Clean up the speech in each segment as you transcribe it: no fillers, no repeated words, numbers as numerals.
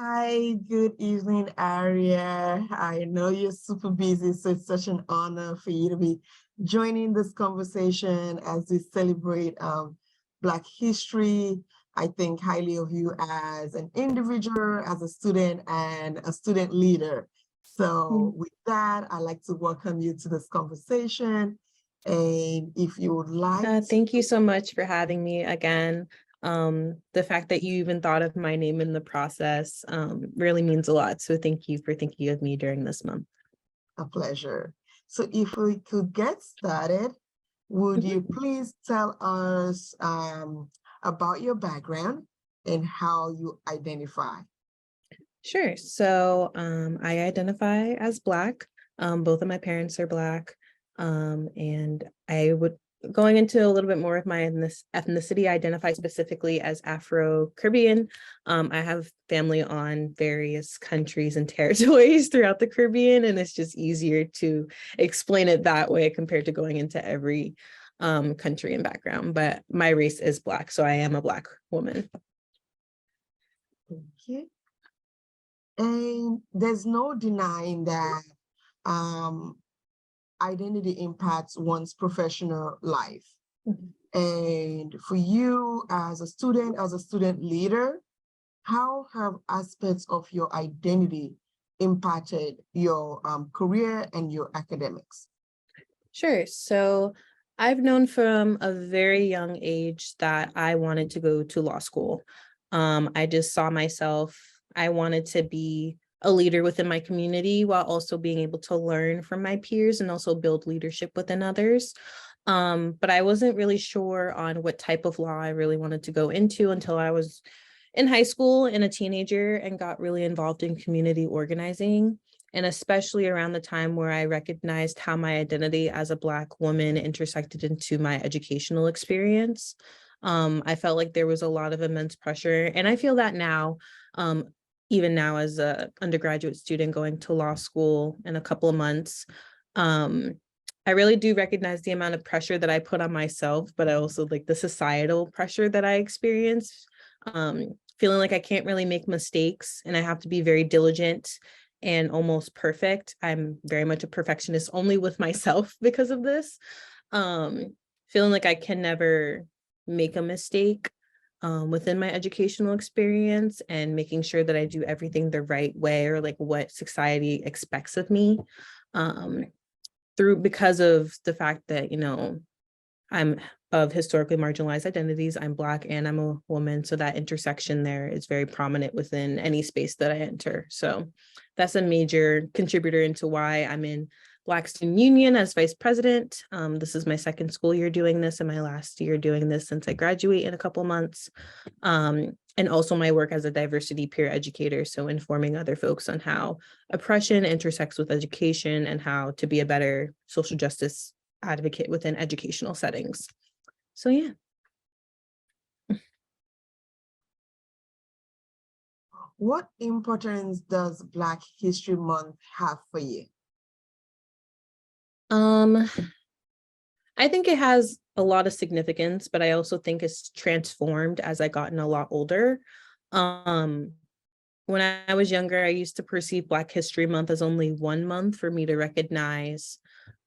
Hi, good evening, Aria. I know you're super busy, so it's such an honor for you to be joining this conversation as we celebrate Black history. I think highly of you as an individual, as a student, and a student leader. So Mm. with that, I'd like to welcome you to this conversation. And if you would like Thank you to, so much for having me again. The fact that you even thought of my name in the process really means a lot. So thank you for thinking of me during this month. a pleasure. So if we could get started, would Mhm. you please tell us about your background and how you identify? Sure. So I identify as Black. Both of my parents are Black. And I would, going into a little bit more of my ethnicity, I identify specifically as Afro-Caribbean. I have family on various countries and territories throughout the Caribbean, and it's just easier to explain it that way compared to going into every country and background. But my race is Black, so I am a Black woman. Thank you. And there's no denying that um, identity impacts one's professional life. Mhm. And for you as a student leader, how have aspects of your identity impacted your career and your academics? Sure. So I've known from a very young age that I wanted to go to law school. I just saw myself, I wanted to be a leader within my community while also being able to learn from my peers and also build leadership within others. But I wasn't really sure on what type of law I really wanted to go into until I was in high school and a teenager and got really involved in community organizing, and especially around the time where I recognized how my identity as a Black woman intersected into my educational experience. I felt like there was a lot of immense pressure, and I feel that now, um, even now as a undergraduate student going to law school in a couple of months. Um, I really do recognize the amount of pressure that I put on myself, but I also like the societal pressure that I experience, feeling like I can't really make mistakes and I have to be very diligent and almost perfect. I'm very much a perfectionist only with myself because of this. Feeling like I can never make a mistake within my educational experience, and making sure that I do everything the right way or like what society expects of me. Um, through because of the fact that, I'm of historically marginalized identities. I'm Black and I'm a woman. So that intersection there is very prominent within any space that I enter. So that's a major contributor into why I'm in Black Student Union as vice president. This is my second school year doing this and my last year doing this since I graduate in a couple months. And also my work as a diversity peer educator. So informing other folks on how oppression intersects with education and how to be a better social justice advocate within educational settings. So yeah. What importance does Black History Month have for you? Um, I think it has a lot of significance, but I also think it's transformed as I gotten a lot older. Um, when I was younger, I used to perceive Black History Month as only 1 month for me to recognize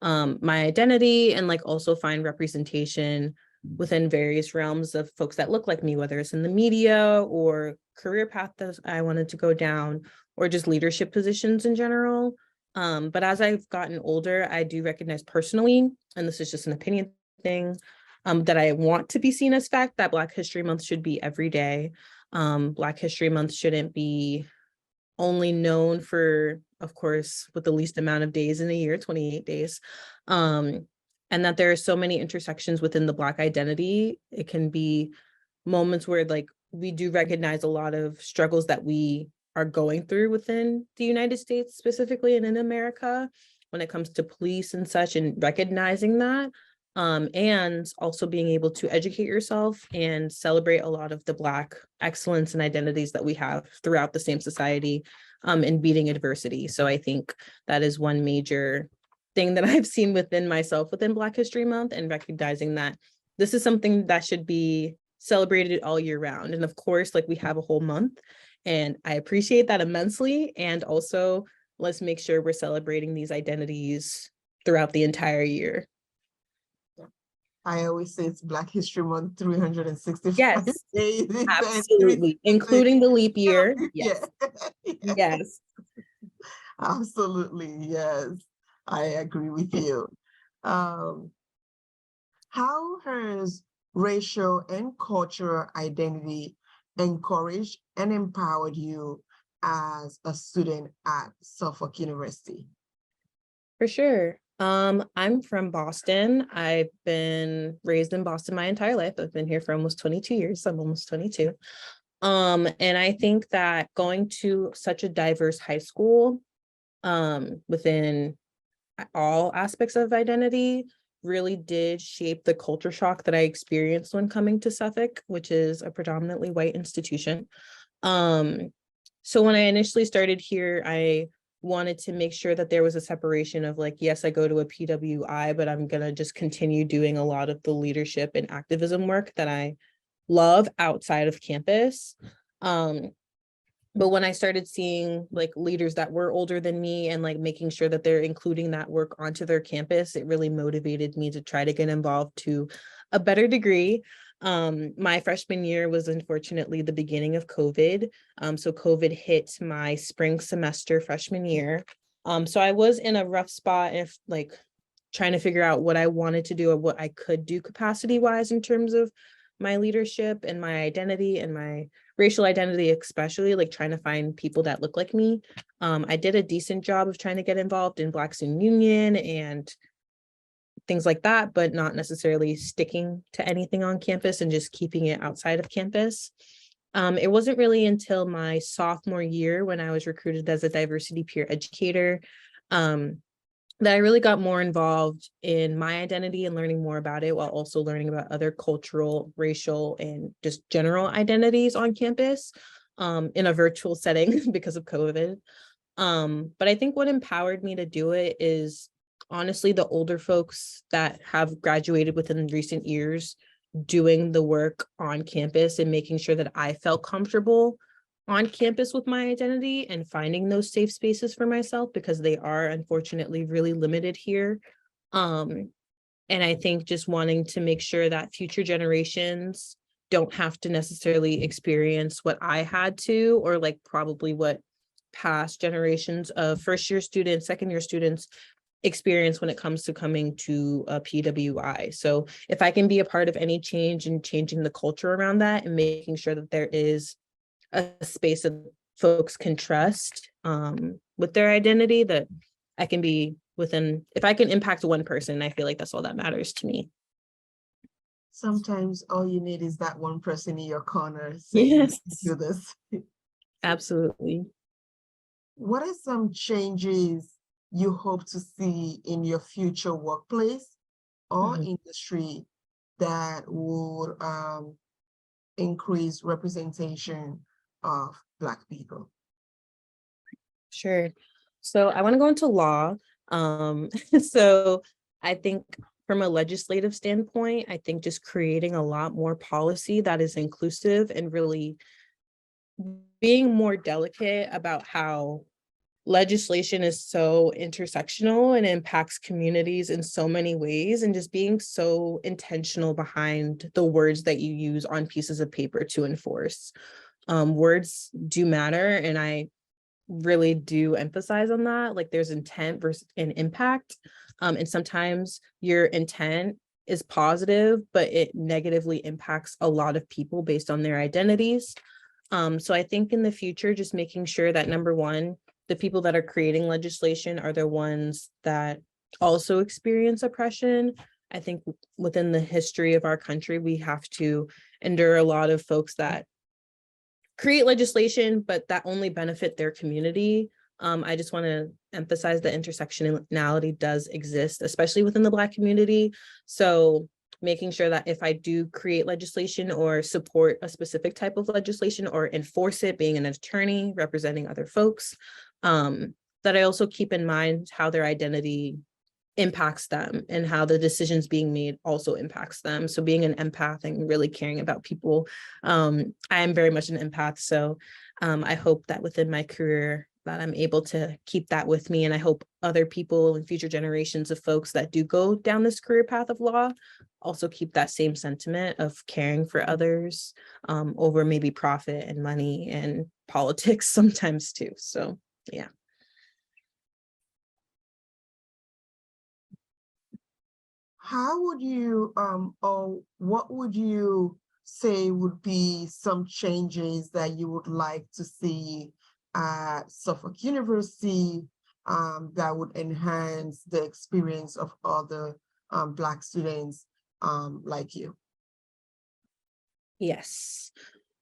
my identity and like also find representation within various realms of folks that look like me, whether it's in the media or career path that I wanted to go down or just leadership positions in general. But as I've gotten older, I do recognize personally, and this is just an opinion thing, that I want to be seen as fact that Black History Month should be every day. Black History Month shouldn't be only known for, of course, with the least amount of days in a year, 28 days. And that there are so many intersections within the Black identity. It can be moments where like we do recognize a lot of struggles that we are going through within the United States specifically and in America when it comes to police and such, and recognizing that, and also being able to educate yourself and celebrate a lot of the Black excellence and identities that we have throughout the same society, and beating adversity. So I think that is one major thing that I've seen within myself within Black History Month, and recognizing that this is something that should be celebrated all year round. And of course, like we have a whole month And I appreciate that immensely. And also, let's make sure we're celebrating these identities throughout the entire year. I always say it's Black History Month, 365 Yes, days. absolutely, including the leap year. Yeah. Yes, yes. Absolutely, yes. I agree with you. Um, how has racial and cultural identity encouraged and empowered you as a student at Suffolk University? For sure. I'm from Boston. I've been raised in Boston my entire life. I've been here for almost 22 years. I'm almost 22. And I think that going to such a diverse high school, within all aspects of identity really did shape the culture shock that I experienced when coming to Suffolk, which is a predominantly white institution. So when I initially started here, I wanted to make sure that there was a separation of like, yes, I go to a PWI, but I'm gonna just continue doing a lot of the leadership and activism work that I love outside of campus. But when I started seeing like leaders that were older than me and like making sure that they're including that work onto their campus, it really motivated me to try to get involved to a better degree. My freshman year was unfortunately the beginning of COVID. So COVID hit my spring semester freshman year. So I was in a rough spot if like trying to figure out what I wanted to do or what I could do capacity wise in terms of my leadership and my identity and my racial identity, especially like trying to find people that look like me. I did a decent job of trying to get involved in Black Student Union and things like that, but not necessarily sticking to anything on campus and just keeping it outside of campus. It wasn't really until my sophomore year when I was recruited as a diversity peer educator that I really got more involved in my identity and learning more about it while also learning about other cultural, racial, and just general identities on campus in a virtual setting because of COVID. But I think what empowered me to do it is honestly the older folks that have graduated within recent years doing the work on campus and making sure that I felt comfortable on campus with my identity and finding those safe spaces for myself because they are unfortunately really limited here. And I think just wanting to make sure that future generations don't have to necessarily experience what I had to, or like probably what past generations of first year students, second year students experience when it comes to coming to a PWI. So if I can be a part of any change and changing the culture around that and making sure that there is a space that folks can trust with their identity, that I can be within, if I can impact one person, I feel like that's all that matters to me. Sometimes all you need is that one person in your corner saying, yes, do this. Absolutely. What are some changes you hope to see in your future workplace or industry that would increase representation of Black people? Sure. So I want to go into law. So I think from a legislative standpoint, I think just creating a lot more policy that is inclusive and really being more delicate about how legislation is so intersectional and impacts communities in so many ways, and just being so intentional behind the words that you use on pieces of paper to enforce. Words do matter, and I really do emphasize on that. Like there's intent versus an impact. And sometimes your intent is positive, but it negatively impacts a lot of people based on their identities. So I think in the future, just making sure that number one, the people that are creating legislation are the ones that also experience oppression. I think within the history of our country, we have to endure a lot of folks that create legislation, but that only benefit their community. I just want to emphasize that intersectionality does exist, especially within the Black community. So making sure that if I do create legislation or support a specific type of legislation or enforce it, being an attorney representing other folks, that I also keep in mind how their identity impacts them and how the decisions being made also impacts them. So being an empath and really caring about people, I am very much an empath. So I hope that within my career that I'm able to keep that with me. And I hope other people and future generations of folks that do go down this career path of law also keep that same sentiment of caring for others over maybe profit and money and politics sometimes too. So yeah. How would you, or what would you say would be some changes that you would like to see at Suffolk University that would enhance the experience of other Black students like you? Yes.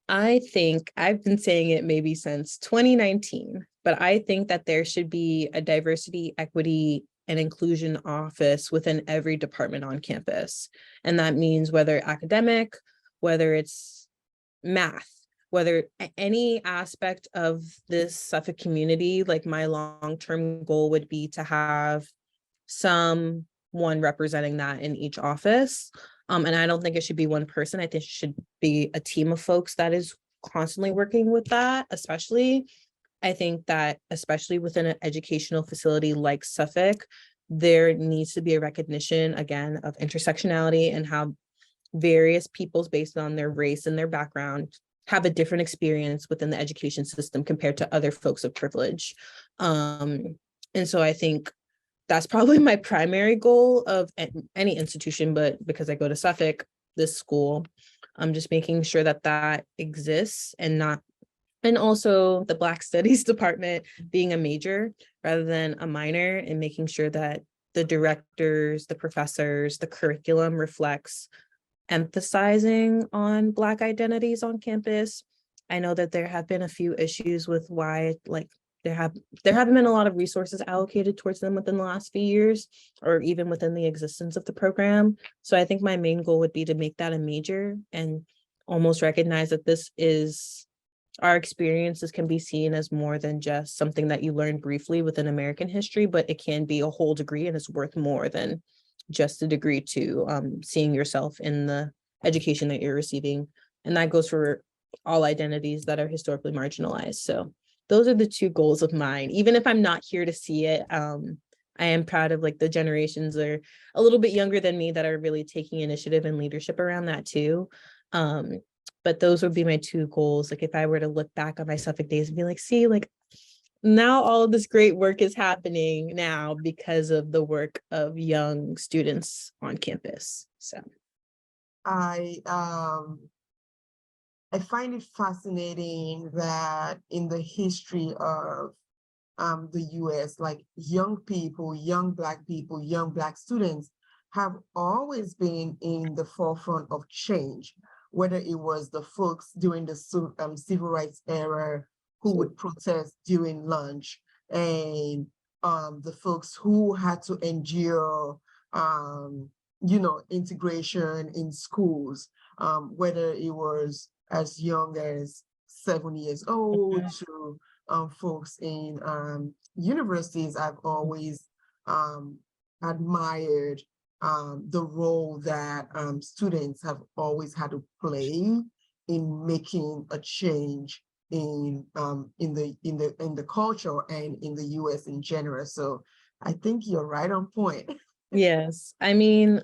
I think I've been saying it maybe since 2019, but I think that there should be a diversity, equity, and inclusion office within every department on campus. And that means whether academic, whether it's math, whether any aspect of this Suffolk community, like my long-term goal would be to have someone representing that in each office. And I don't think it should be one person. I think it should be a team of folks that is constantly working with that, especially. I think that especially within an educational facility like Suffolk, there needs to be a recognition again of intersectionality and how various peoples based on their race and their background have a different experience within the education system compared to other folks of privilege. And so I think that's probably my primary goal of any institution, but because I go to Suffolk, this school, I'm just making sure that that exists and also the Black Studies department being a major rather than a minor, and making sure that the directors, the professors, the curriculum reflects emphasizing on Black identities on campus. I know that there have been a few issues with why there haven't been a lot of resources allocated towards them within the last few years, or even within the existence of the program. So I think my main goal would be to make that a major and almost recognize that this is our experiences can be seen as more than just something that you learn briefly within American history, but it can be a whole degree and it's worth more than just a degree to seeing yourself in the education that you're receiving. And that goes for all identities that are historically marginalized. So those are the two goals of mine. Even if I'm not here to see it, I am proud of like the generations that are a little bit younger than me that are really taking initiative and leadership around that too. But those would be my two goals. Like if I were to look back on my Suffolk days and be like, see, like now all of this great work is happening now because of the work of young students on campus. So I find it fascinating that in the history of the US, like young people, young Black people, young Black students have always been in the forefront of change, whether it was the folks during the civil rights era who would protest during lunch, and the folks who had to endure, integration in schools, whether it was as young as 7 years old to folks in universities. I've always admired the role that students have always had to play in making a change in the culture and in the US in general. So I think you're right on point. yes, I mean,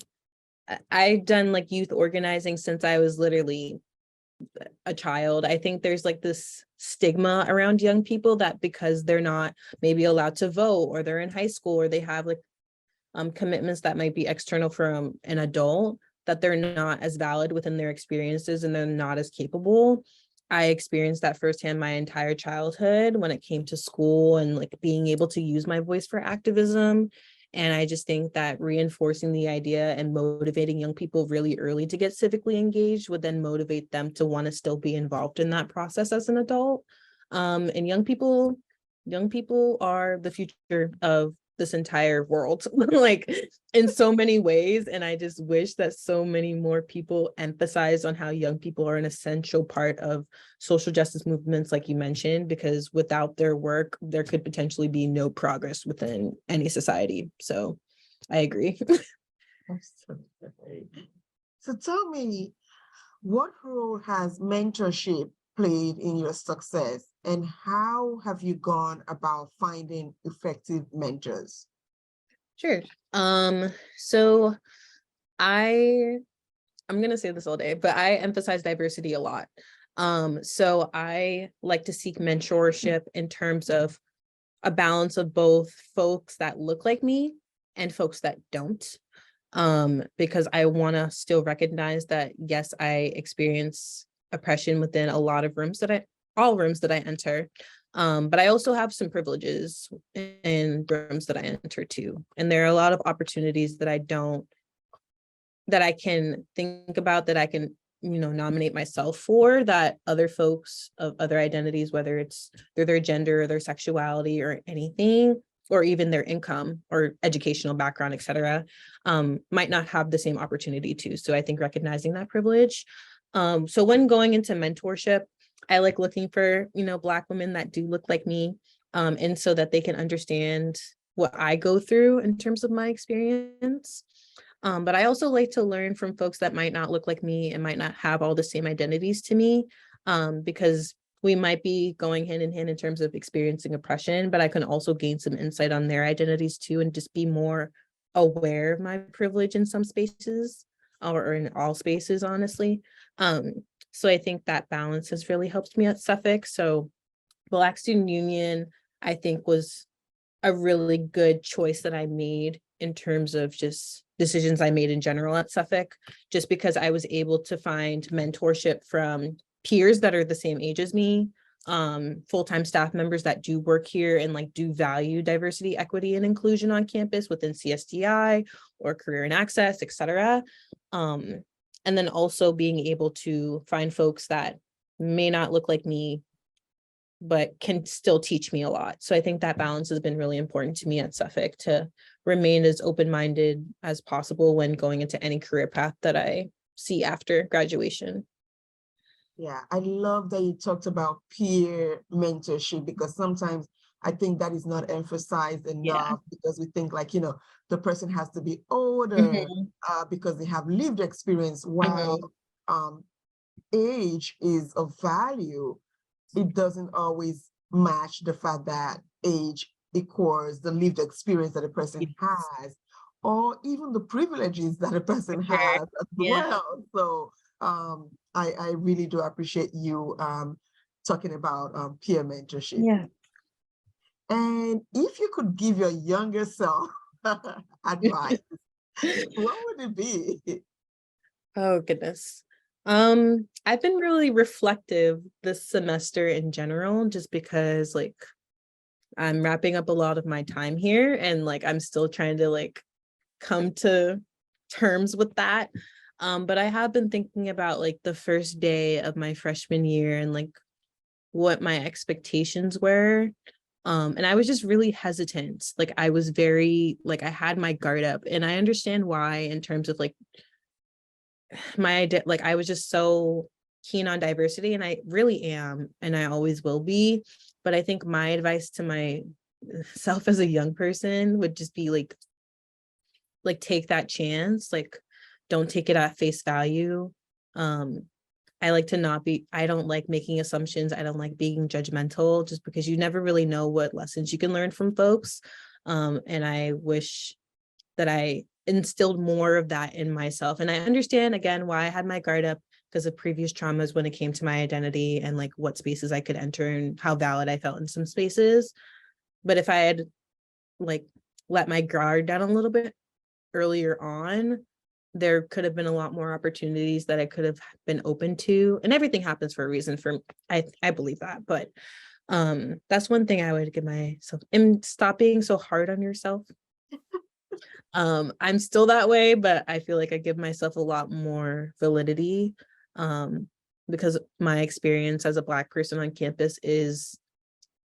I've done like youth organizing since I was literally a child. I think there's like this stigma around young people that because they're not maybe allowed to vote, or they're in high school, or they have like commitments that might be external from an adult, that they're not as valid within their experiences and they're not as capable. I experienced that firsthand my entire childhood when it came to school and like being able to use my voice for activism. And I just think that reinforcing the idea and motivating young people really early to get civically engaged would then motivate them to want to still be involved in that process as an adult. And young people are the future of this entire world, like in so many ways. And I just wish that so many more people emphasize on how young people are an essential part of social justice movements, like you mentioned, because without their work, there could potentially be no progress within any society. So I agree. Absolutely. So tell me, what role has mentorship played in your success, and how have you gone about finding effective mentors? Sure. So I I'm gonna say this all day, but I emphasize diversity a lot. So I like to seek mentorship in terms of a balance of both folks that look like me and folks that don't. Because I want to still recognize that yes, I experience oppression within a lot of rooms that I all rooms that I enter. But I also have some privileges in rooms that I enter too. And there are a lot of opportunities that I can think about, that I can, nominate myself for, that other folks of other identities, whether it's their gender or their sexuality or anything, or even their income or educational background, et cetera, might not have the same opportunity to. So I think recognizing that privilege. So when going into mentorship, I like looking for, Black women that do look like me, and so that they can understand what I go through in terms of my experience. But I also like to learn from folks that might not look like me and might not have all the same identities to me, because we might be going hand in hand in terms of experiencing oppression, but I can also gain some insight on their identities too, and just be more aware of my privilege in some spaces, or in all spaces, honestly. So I think that balance has really helped me at Suffolk. So Black Student Union, I think, was a really good choice that I made in terms of just decisions I made in general at Suffolk, just because I was able to find mentorship from peers that are the same age as me, full-time staff members that do work here and like do value diversity, equity, and inclusion on campus within CSDI or Career and Access, et cetera. And then also being able to find folks that may not look like me, but can still teach me a lot. So I think that balance has been really important to me at Suffolk, to remain as open-minded as possible when going into any career path that I see after graduation. Yeah, I love that you talked about peer mentorship, because sometimes I think that is not emphasized Yeah. enough, because we think like, the person has to be older Mhm, because they have lived experience, while mhm. um, age is of value. It doesn't always match the fact that age equals the lived experience that a person has, or even the privileges that a person For sure. has as Yeah. well. So I really do appreciate you talking about peer mentorship. Yeah. And if you could give your younger self advice, what would it be? Oh goodness. I've been really reflective this semester in general, just because like I'm wrapping up a lot of my time here, and like I'm still trying to like come to terms with that. But I have been thinking about like the first day of my freshman year and like what my expectations were. And I was just really hesitant. Like I was very like I had my guard up, and I understand why in terms of like my idea. Like I was just so keen on diversity, and I really am, and I always will be. But I think my advice to myself as a young person would just be like take that chance, like don't take it at face value. um I like to not be, I don't like making assumptions, I don't like being judgmental, just because you never really know what lessons you can learn from folks. And I wish that I instilled more of that in myself, and I understand again why I had my guard up, because of previous traumas when it came to my identity and like what spaces I could enter and how valid I felt in some spaces. But if I had like let my guard down a little bit earlier on, there could have been a lot more opportunities that I could have been open to. And everything happens for a reason, for I believe that. But that's one thing I would give myself, and stop being so hard on yourself. I'm still that way, but I feel like I give myself a lot more validity, um, because my experience as a Black person on campus is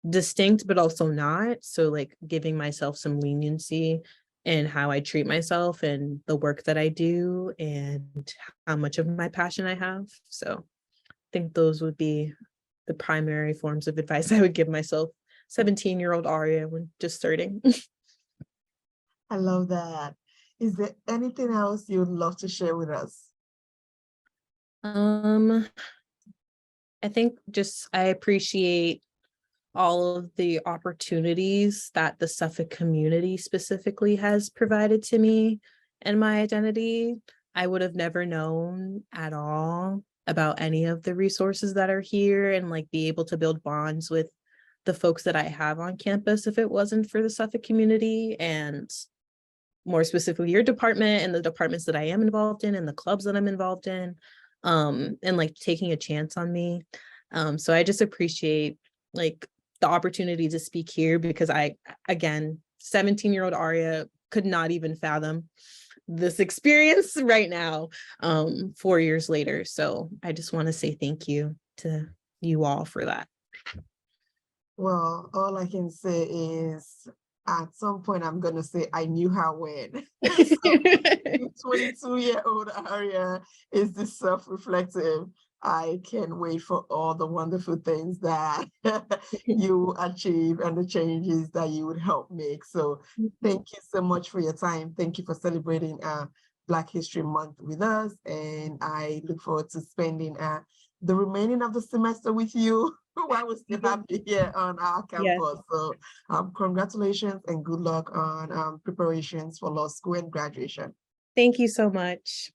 distinct but also not. So like giving myself some leniency in how I treat myself and the work that I do and how much of my passion I have. So I think those would be the primary forms of advice I would give myself, 17-year-old Aria, when just starting. I love that. Is there anything else you'd love to share with us? Um, I think just I appreciate all of the opportunities that the Suffolk community specifically has provided to me and my identity. I would have never known at all about any of the resources that are here and like be able to build bonds with the folks that I have on campus if it wasn't for the Suffolk community and more specifically your department and the departments that I am involved in and the clubs that I'm involved in, and like taking a chance on me. So I just appreciate like the opportunity to speak here because again, 17-year-old Aria could not even fathom this experience right now, 4 years later. So I just want to say thank you to you all for that. Well, all I can say is at some point I'm gonna say I knew her when. So 22-year-old Aria is this self-reflective. I can't wait for all the wonderful things that you achieve and the changes that you would help make. So thank you so much for your time. Thank you for celebrating Black History Month with us. And I look forward to spending the remaining of the semester with you while we're still happy here on our Yes. campus. So congratulations and good luck on preparations for law school and graduation. Thank you so much.